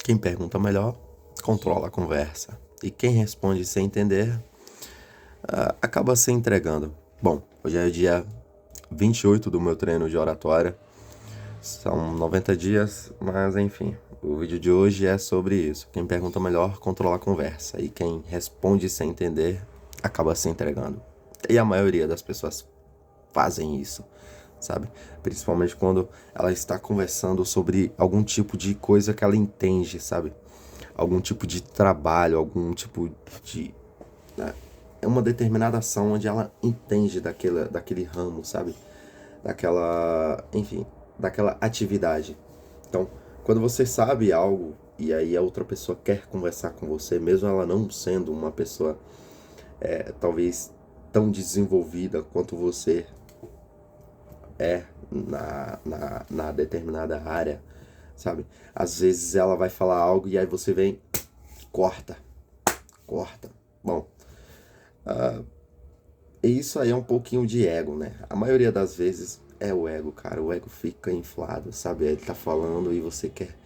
Quem pergunta melhor, controla a conversa. E quem responde sem entender, acaba se entregando. Bom, hoje é o dia 28 do meu treino de oratória. São 90 dias, mas enfim. O vídeo de hoje é sobre isso. Quem pergunta melhor, controla a conversa. E quem responde sem entender, acaba se entregando. E a maioria das pessoas fazem isso, sabe? Principalmente quando ela está conversando sobre algum tipo de coisa que ela entende, sabe? Algum tipo de trabalho, algum tipo de... né? É uma determinada ação onde ela entende daquele ramo, sabe? Enfim, daquela atividade. Então, quando você sabe algo e aí a outra pessoa quer conversar com você, mesmo ela não sendo uma pessoa talvez tão desenvolvida quanto você é na determinada área, sabe? Às vezes ela vai falar algo e aí você vem, corta. Bom, isso aí é um pouquinho de ego, né? A maioria das vezes é o ego, cara. O ego fica inflado, sabe? Ele tá falando e você quer...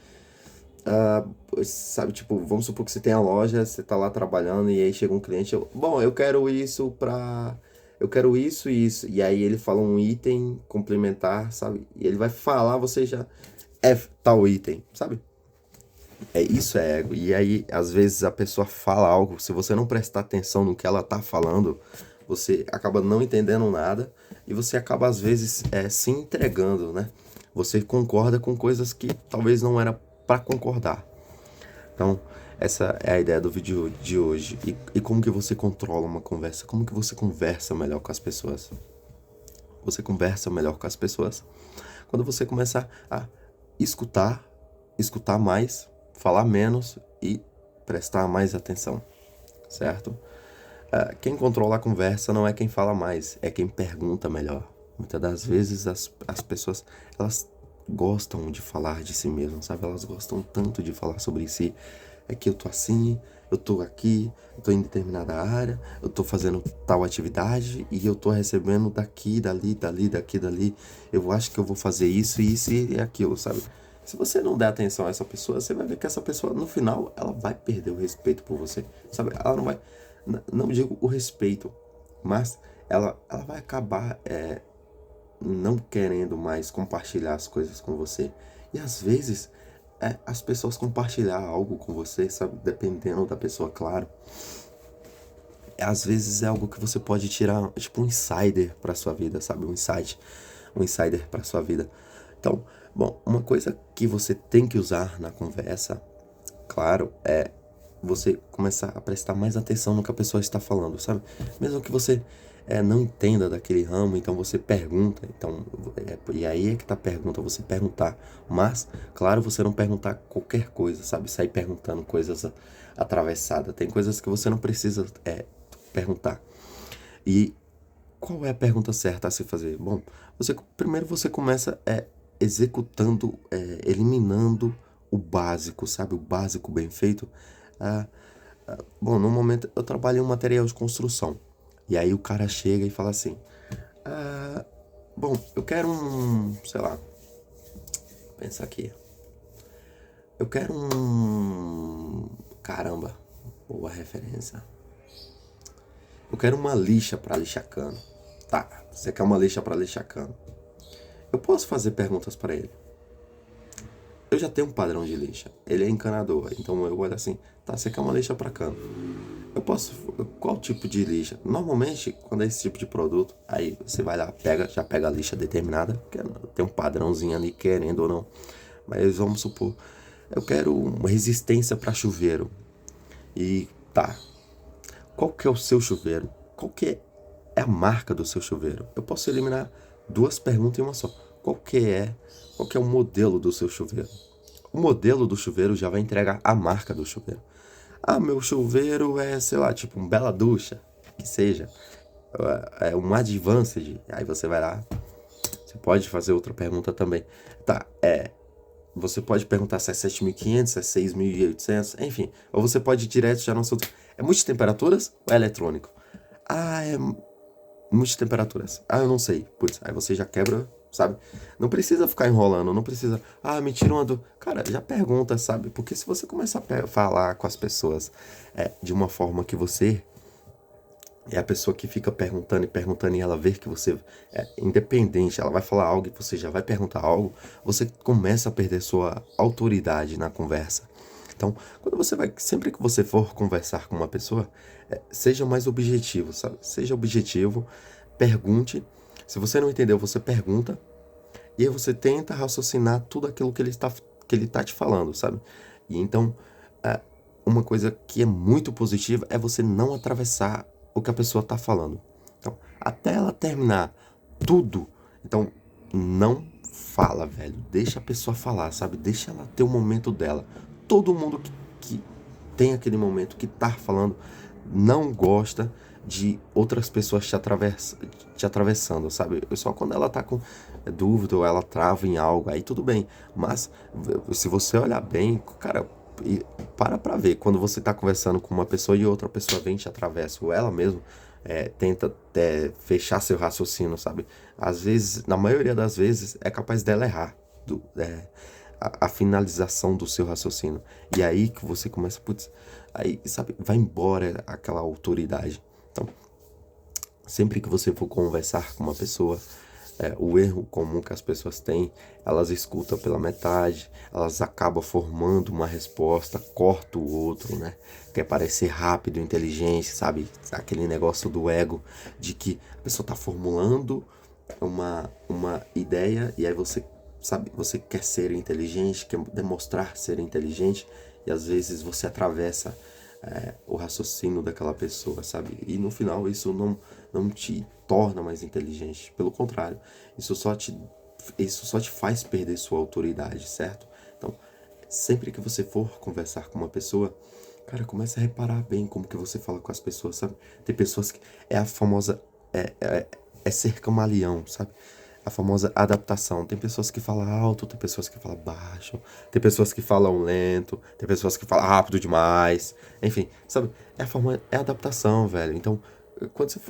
sabe, tipo, vamos supor que você tem a loja, você tá lá trabalhando e aí chega um cliente, bom, eu quero isso pra... Eu quero isso e isso. E aí ele fala um item complementar, sabe? E ele vai falar, você já... É tal item, sabe? Isso é ego. E aí, às vezes, a pessoa fala algo, se você não prestar atenção no que ela tá falando, você acaba não entendendo nada e você acaba, às vezes, se entregando, né? Você concorda com coisas que talvez não era para concordar. Então, essa é a ideia do vídeo de hoje. E como que você controla uma conversa? Como que você conversa melhor com as pessoas? Você conversa melhor com as pessoas quando você começar a escutar mais, falar menos e prestar mais atenção, certo? Quem controla a conversa não é quem fala mais, é quem pergunta melhor. Muitas das vezes as pessoas, elas gostam de falar de si mesmas, sabe? Elas gostam tanto de falar sobre si. É que eu tô assim, eu tô aqui, eu tô em determinada área, eu tô fazendo tal atividade e eu tô recebendo daqui, dali. Eu acho que eu vou fazer isso e aquilo, sabe? Se você não der atenção a essa pessoa, você vai ver que essa pessoa, no final, ela vai perder o respeito por você, sabe? Ela não vai, não digo o respeito, mas ela vai acabar não querendo mais compartilhar as coisas com você. E às vezes, as pessoas compartilhar algo com você, sabe? Dependendo da pessoa, claro. Às vezes é algo que você pode tirar, tipo um insider pra sua vida, sabe? Um insider pra sua vida. Então, bom, uma coisa que você tem que usar na conversa, claro, é você começar a prestar mais atenção no que a pessoa está falando, sabe? Mesmo que você não entenda daquele ramo, então você pergunta. Então, e aí é que tá a pergunta, você perguntar. Mas, claro, você não perguntar qualquer coisa, sabe? Sair perguntando coisas atravessadas. Tem coisas que você não precisa perguntar. E qual é a pergunta certa a se fazer? Bom, primeiro você começa executando, eliminando o básico, sabe? O básico bem feito. Bom, no momento eu trabalho em um material de construção. E aí o cara chega e fala assim: bom, eu quero sei lá, pensa aqui. Eu quero caramba, boa referência. Eu quero uma lixa para lixar cano. Tá, você quer uma lixa para lixar cano. Eu posso fazer perguntas para ele. Eu já tenho um padrão de lixa. Ele é encanador, então eu olho assim: tá, você quer uma lixa para cano. Qual tipo de lixa? Normalmente, quando é esse tipo de produto, aí você vai lá, já pega a lixa determinada, que tem um padrãozinho ali, querendo ou não. Mas vamos supor, eu quero uma resistência para chuveiro. E tá, qual que é o seu chuveiro? Qual que é a marca do seu chuveiro? Eu posso eliminar duas perguntas em uma só. Qual que é o modelo do seu chuveiro? O modelo do chuveiro já vai entregar a marca do chuveiro. Meu chuveiro é, sei lá, tipo um Bela Ducha, que seja. É um Advanced. Aí você vai lá, você pode fazer outra pergunta também. Tá, você pode perguntar se é 7.500, se é 6.800, enfim. Ou você pode ir direto já no assunto. É multitemperaturas ou é eletrônico? É multitemperaturas. Eu não sei. Putz, aí você já quebra sabe? Não precisa ficar enrolando, não precisa, me tira uma do... Cara, já pergunta, sabe? Porque se você começar a falar com as pessoas de uma forma que você é a pessoa que fica perguntando e perguntando e ela vê que você é independente, ela vai falar algo e você já vai perguntar algo, você começa a perder sua autoridade na conversa. Então, sempre que você for conversar com uma pessoa, seja mais objetivo, sabe? Seja objetivo, pergunte. Se você não entendeu, você pergunta e aí você tenta raciocinar tudo aquilo que ele tá te falando, sabe? E então, é, uma coisa que é muito positiva é você não atravessar o que a pessoa tá falando. Então, até ela terminar tudo, então não fala, velho. Deixa a pessoa falar, sabe? Deixa ela ter o momento dela. Todo mundo que tem aquele momento que tá falando não gosta de outras pessoas te atravessando, sabe? Só quando ela tá com dúvida ou ela trava em algo, aí tudo bem. Mas se você olhar bem, cara, para ver. Quando você tá conversando com uma pessoa e outra pessoa vem e te atravessa, ou ela mesmo tenta fechar seu raciocínio, sabe? Às vezes, na maioria das vezes, é capaz dela errar. A finalização do seu raciocínio. E aí que você começa, putz, aí, sabe, vai embora aquela autoridade. Então, sempre que você for conversar com uma pessoa, o erro comum que as pessoas têm, elas escutam pela metade, elas acabam formando uma resposta, corta o outro, né? Quer parecer rápido, inteligente, sabe? Aquele negócio do ego, de que a pessoa tá formulando uma ideia e aí você, sabe, você quer ser inteligente, quer demonstrar ser inteligente e às vezes você atravessa o raciocínio daquela pessoa, sabe? E no final isso não te torna mais inteligente. Pelo contrário, isso só te faz perder sua autoridade, certo? Então, sempre que você for conversar com uma pessoa, cara, comece a reparar bem como que você fala com as pessoas, sabe? Tem pessoas que é a famosa ser camaleão, sabe? A famosa adaptação. Tem pessoas que falam alto, tem pessoas que falam baixo, tem pessoas que falam lento, tem pessoas que falam rápido demais. Enfim, sabe? É a adaptação, velho. Então,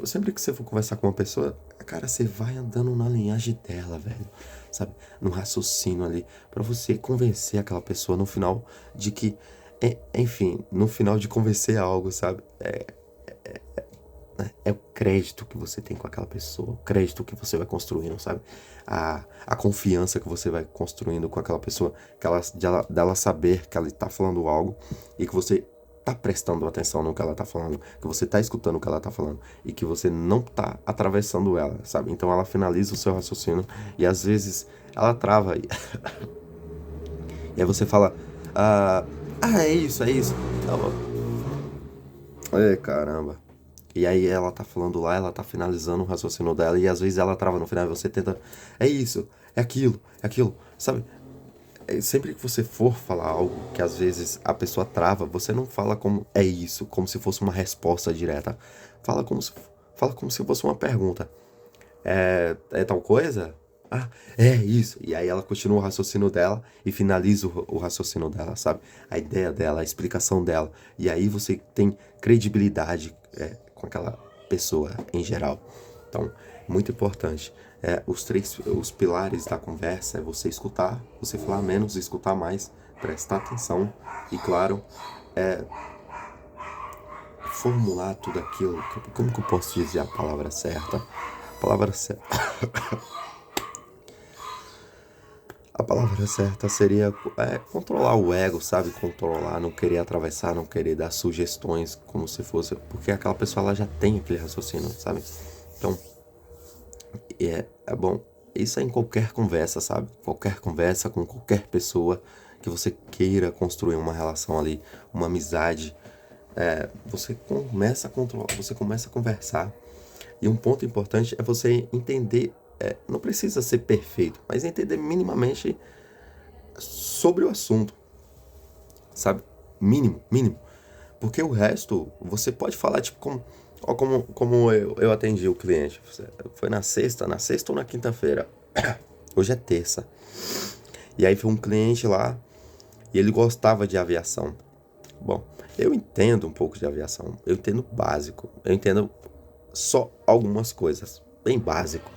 sempre que você for conversar com uma pessoa, cara, você vai andando na linhagem dela, velho. Sabe? No raciocínio ali, pra você convencer aquela pessoa no final de que, enfim, no final de convencer algo, sabe? É o crédito que você tem com aquela pessoa, o crédito que você vai construindo, sabe? A confiança que você vai construindo com aquela pessoa, dela saber que ela tá falando algo e que você tá prestando atenção no que ela tá falando, que você tá escutando o que ela tá falando e que você não tá atravessando ela, sabe? Então ela finaliza o seu raciocínio e às vezes ela trava e aí você fala, é isso, é isso. Tá bom. Caramba. E aí ela tá falando lá, ela tá finalizando o raciocínio dela e às vezes ela trava no final e você tenta, é isso, é aquilo, sabe? Sempre que você for falar algo que às vezes a pessoa trava, você não fala como é isso, como se fosse uma resposta direta. Fala como se fosse uma pergunta. É tal coisa? Ah, é isso. E aí ela continua o raciocínio dela e finaliza o raciocínio dela, sabe? A ideia dela, a explicação dela. E aí você tem credibilidade com aquela pessoa em geral. Então, muito importante. Os pilares da conversa é você escutar, você falar menos, escutar mais, prestar atenção e, claro, formular tudo aquilo. Como que eu posso dizer a palavra certa? A palavra certa. A palavra certa seria controlar o ego, sabe? Controlar, não querer atravessar, não querer dar sugestões como se fosse... Porque aquela pessoa ela já tem aquele raciocínio, sabe? Então, é bom. Isso é em qualquer conversa, sabe? Qualquer conversa com qualquer pessoa que você queira construir uma relação ali, uma amizade. Você começa a controlar, você começa a conversar. E um ponto importante é você entender, não precisa ser perfeito, mas entender minimamente sobre o assunto, sabe? Mínimo. Porque o resto, você pode falar, tipo, como eu atendi o cliente. Foi na sexta ou na quinta-feira. Hoje é terça. E aí foi um cliente lá e ele gostava de aviação. Bom, eu entendo um pouco de aviação. Eu entendo básico. Eu entendo só algumas coisas. Bem básico.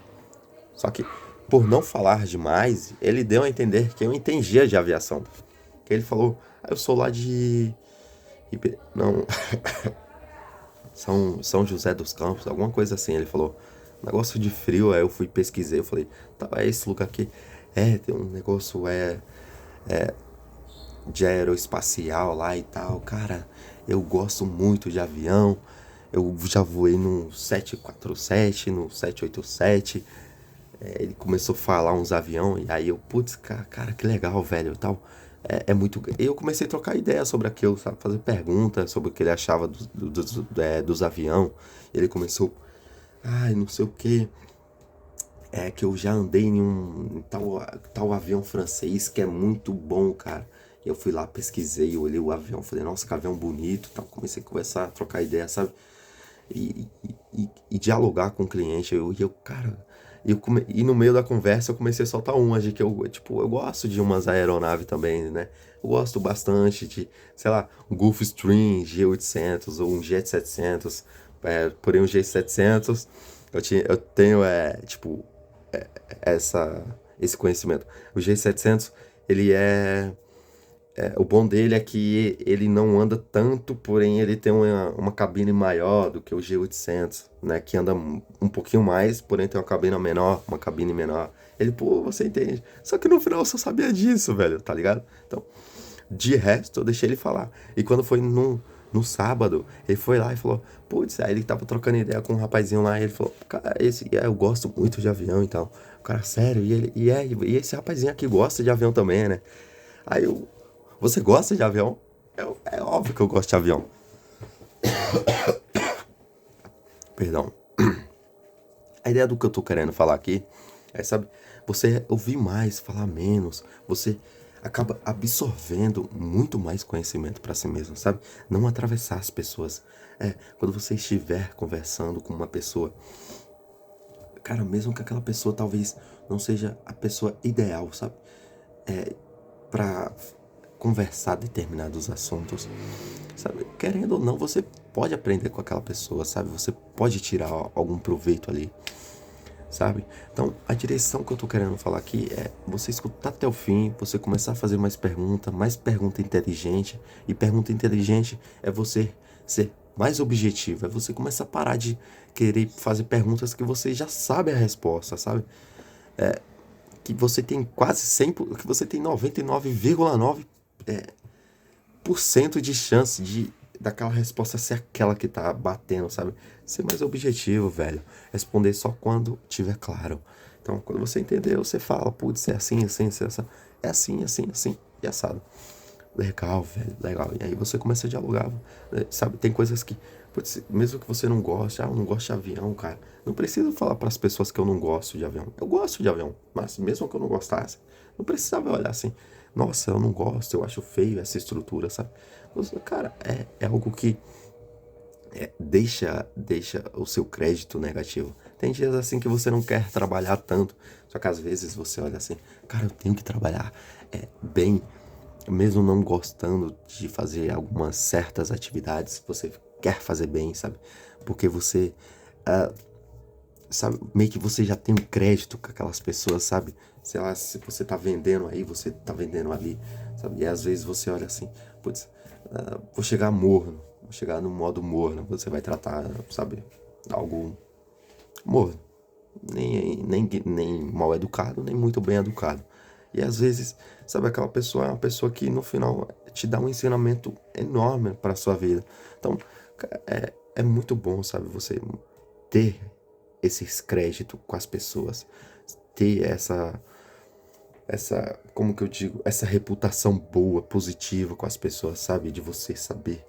Só que por não falar demais, ele deu a entender que eu entendia de aviação. Que ele falou, eu sou lá de... Não, São José dos Campos, alguma coisa assim. Ele falou, negócio de frio, aí eu fui pesquisei, eu falei, tá, é esse lugar aqui. Tem um negócio, de aeroespacial lá e tal. Cara, eu gosto muito de avião. Eu já voei no 747, no 787. Ele começou a falar uns avião e aí eu, putz, cara, que legal, velho, e tal. É muito. Eu comecei a trocar ideia sobre aquilo, sabe? Fazer perguntas sobre o que ele achava dos avião. Ele começou, ai, não sei o que. É que eu já andei em tal avião francês que é muito bom, cara. Eu fui lá, pesquisei, olhei o avião, falei, nossa, que avião bonito, tal. Comecei a conversar, a trocar ideia, sabe? E dialogar com o cliente. Cara, e no meio da conversa eu comecei a soltar umas de que eu gosto de umas aeronaves também, né? Eu gosto bastante de, sei lá, um Gulfstream G800 ou um Jet 700. Porém, um G700 eu tenho, esse conhecimento. O G700, ele o bom dele é que ele não anda tanto, porém ele tem uma cabine maior do que o G800, né? Que anda um pouquinho mais, porém tem uma cabine menor. Ele, pô, você entende. Só que no final eu só sabia disso, velho, tá ligado? Então, de resto, eu deixei ele falar. E quando foi no sábado, ele foi lá e falou, putz, aí ele tava trocando ideia com um rapazinho lá, e ele falou, cara, eu gosto muito de avião e tal. O cara, sério, e esse rapazinho aqui gosta de avião também, né? Aí eu, você gosta de avião? É óbvio que eu gosto de avião. Perdão. A ideia do que eu tô querendo falar aqui é, sabe, você ouvir mais, falar menos, você acaba absorvendo muito mais conhecimento para si mesmo, sabe? Não atravessar as pessoas. Quando você estiver conversando com uma pessoa, cara, mesmo que aquela pessoa talvez não seja a pessoa ideal, sabe? Para conversar determinados assuntos, sabe? Querendo ou não, você pode aprender com aquela pessoa, sabe? Você pode tirar algum proveito ali, sabe? Então, a direção que eu tô querendo falar aqui é você escutar até o fim, você começar a fazer mais pergunta inteligente, e pergunta inteligente é você ser mais objetivo, é você começar a parar de querer fazer perguntas que você já sabe a resposta, sabe? Que você tem quase 100, que você tem 99,9% de chance daquela resposta ser aquela que tá batendo, sabe? Ser mais objetivo, velho. Responder só quando tiver claro. Então, quando você entendeu, você fala, putz, é assim, assim, assim, assim. É assim, assim, assim, e assado. Legal, velho, legal. E aí você começa a dialogar, sabe? Tem coisas que, putz, mesmo que você não goste, eu não gosto de avião, cara. Não preciso falar para as pessoas que eu não gosto de avião. Eu gosto de avião, mas mesmo que eu não gostasse, não precisava olhar assim, nossa, eu não gosto, eu acho feio essa estrutura, sabe? Cara, é algo que deixa o seu crédito negativo. Tem dias assim que você não quer trabalhar tanto, só que às vezes você olha assim, cara, eu tenho que trabalhar bem, mesmo não gostando de fazer algumas certas atividades, você quer fazer bem, sabe? Porque você, sabe, meio que você já tem um crédito com aquelas pessoas, sabe? Sei lá, se você tá vendendo aí, você tá vendendo ali, sabe? E às vezes você olha assim, putz, vou chegar morno, vou chegar no modo morno, você vai tratar, sabe, algo morno. Nem mal educado, nem muito bem educado. E às vezes, sabe, aquela pessoa é uma pessoa que no final te dá um ensinamento enorme para sua vida. Então, é muito bom, sabe, você ter esses créditos com as pessoas, ter como que eu digo, essa reputação boa, positiva com as pessoas, sabe, de você saber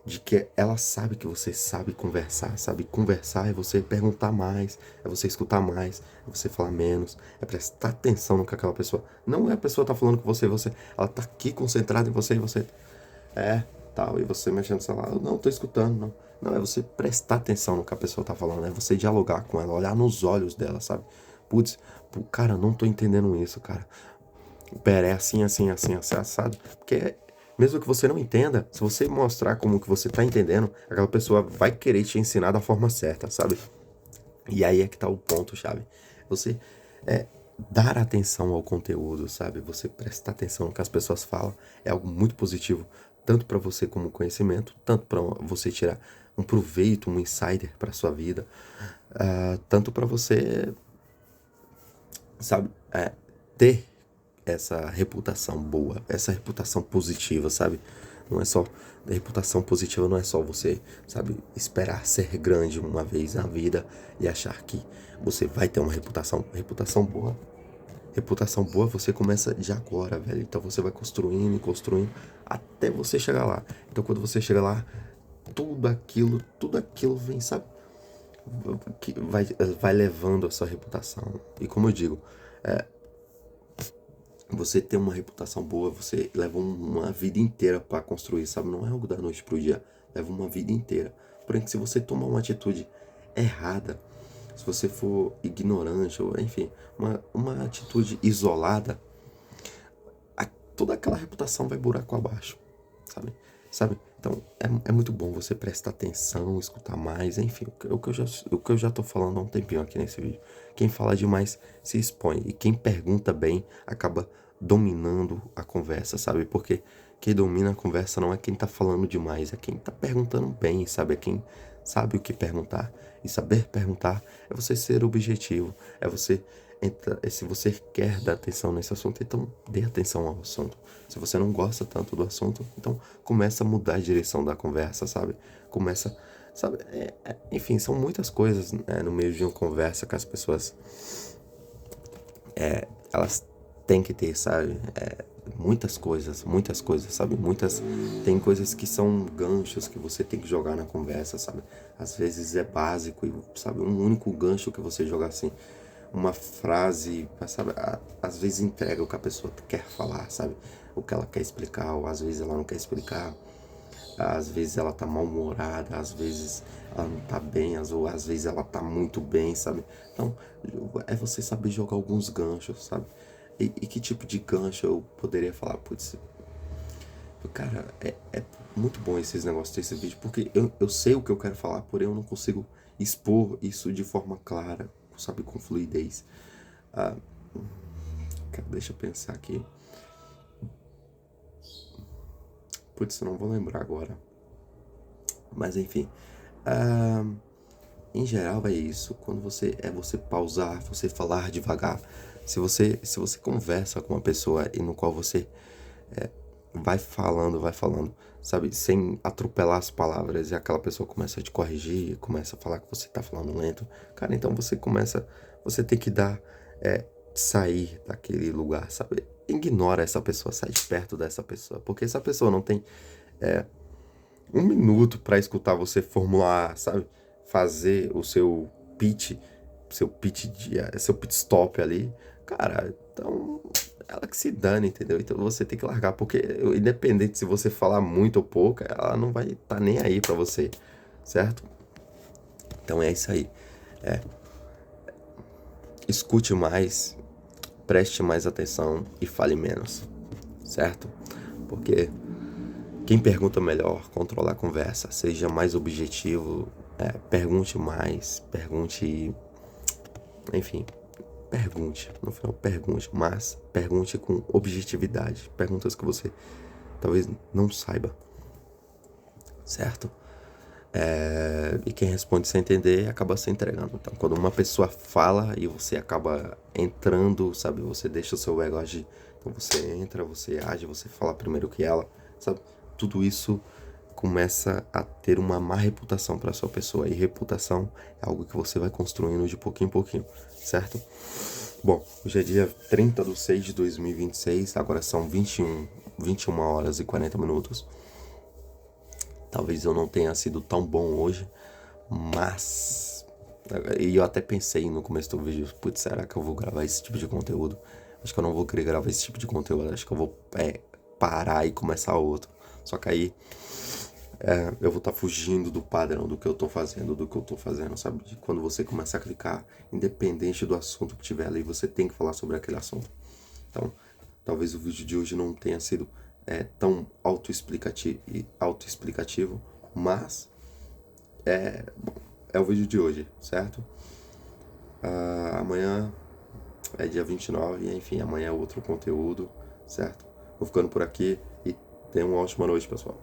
de que ela sabe que você sabe conversar, sabe? Conversar é você perguntar mais, é você escutar mais, é você falar menos, é prestar atenção no que aquela pessoa. Não é a pessoa tá falando com você, ela tá aqui concentrada em você e você tal, e você mexendo no celular, eu não tô escutando, não. Não, é você prestar atenção no que a pessoa tá falando, é você dialogar com ela, olhar nos olhos dela, sabe? Putz, cara, eu não tô entendendo isso, cara. Pera, é assim, assim, assim, assim, assado. Porque mesmo que você não entenda, se você mostrar como que você tá entendendo, aquela pessoa vai querer te ensinar da forma certa, sabe? E aí é que tá o ponto, chave. Você dar atenção ao conteúdo, sabe? Você prestar atenção no que as pessoas falam é algo muito positivo, tanto para você como conhecimento, tanto para você tirar um proveito, um insider para sua vida, tanto para você, sabe, ter essa reputação boa, essa reputação positiva, sabe? Não é só reputação positiva, não é só você, sabe, esperar ser grande uma vez na vida e achar que você vai ter uma reputação boa. Reputação boa você começa de agora, velho. Então você vai construindo e construindo até você chegar lá. Então quando você chega lá, tudo aquilo vem, sabe? Que vai levando a sua reputação. E como eu digo, você ter uma reputação boa, você leva uma vida inteira para construir, sabe? Não é algo da noite pro dia, leva uma vida inteira. Porém, se você tomar uma atitude errada, se você for ignorante, ou enfim, uma atitude isolada, toda aquela reputação vai buraco abaixo, sabe? Então, é muito bom você prestar atenção, escutar mais, enfim, o que eu já tô falando há um tempinho aqui nesse vídeo. Quem fala demais se expõe, e quem pergunta bem acaba dominando a conversa, sabe? Porque quem domina a conversa não é quem tá falando demais, é quem tá perguntando bem, sabe? É quem sabe o que perguntar. E saber perguntar é você ser objetivo, é você se você quer dar atenção nesse assunto, então dê atenção ao assunto. Se você não gosta tanto do assunto, então começa a mudar a direção da conversa, sabe? Começa, sabe? Enfim, são muitas coisas, né, no meio de uma conversa que as pessoas elas têm que ter, sabe? Muitas coisas, sabe? Tem coisas que são ganchos que você tem que jogar na conversa, sabe? Às vezes é básico, sabe? Um único gancho que você jogar assim, uma frase, sabe? Às vezes entrega o que a pessoa quer falar, sabe? O que ela quer explicar, ou às vezes ela não quer explicar. Às vezes ela tá mal-humorada, às vezes ela não tá bem, ou às vezes ela tá muito bem, sabe? Então, é você saber jogar alguns ganchos, sabe? E que tipo de gancho eu poderia falar? Putz, cara, é muito bom esses negócios desse vídeo, porque eu sei o que eu quero falar, porém eu não consigo expor isso de forma clara, sabe? Com fluidez. Cara, deixa eu pensar aqui. Putz, eu não vou lembrar agora. Mas enfim. Em geral é isso. Quando você pausar, você falar devagar. Se você conversa com uma pessoa e no qual você vai falando, sabe, sem atropelar as palavras, e aquela pessoa começa a te corrigir, começa a falar que você tá falando lento, cara, então você tem que sair daquele lugar, sabe? Ignora essa pessoa, sai de perto dessa pessoa, porque essa pessoa não tem um minuto para escutar você formular, sabe? Fazer o seu pitch stop ali. Cara, então ela que se dane, entendeu? Então você tem que largar, porque independente se você falar muito ou pouco, ela não vai estar nem aí para você, certo? Então é isso aí. Escute mais, preste mais atenção e fale menos, certo? Porque quem pergunta melhor, controla a conversa, seja mais objetivo, pergunte mais, enfim, no final pergunte, mas pergunte com objetividade, perguntas que você talvez não saiba, certo? E quem responde sem entender acaba se entregando. Então, quando uma pessoa fala e você acaba entrando, sabe, você deixa o seu ego agir, então você entra, você age, você fala primeiro que ela, sabe, tudo isso começa a ter uma má reputação para sua pessoa, e reputação é algo que você vai construindo de pouquinho em pouquinho, certo? Bom, hoje é dia 30/6/2026, agora são 21 horas e 40 minutos. Talvez eu não tenha sido tão bom hoje, mas... E eu até pensei no começo do vídeo, putz, será que eu vou gravar esse tipo de conteúdo? Acho que eu não vou querer gravar esse tipo de conteúdo, acho que eu vou parar e começar outro. Só que aí eu vou estar fugindo do padrão do que eu tô fazendo, sabe? De quando você começa a clicar, independente do assunto que tiver ali, você tem que falar sobre aquele assunto. Então, talvez o vídeo de hoje não tenha sido tão autoexplicativo, mas é o vídeo de hoje, certo? Amanhã é dia 29, enfim, amanhã é outro conteúdo, certo? Vou ficando por aqui e tenha uma ótima noite, pessoal.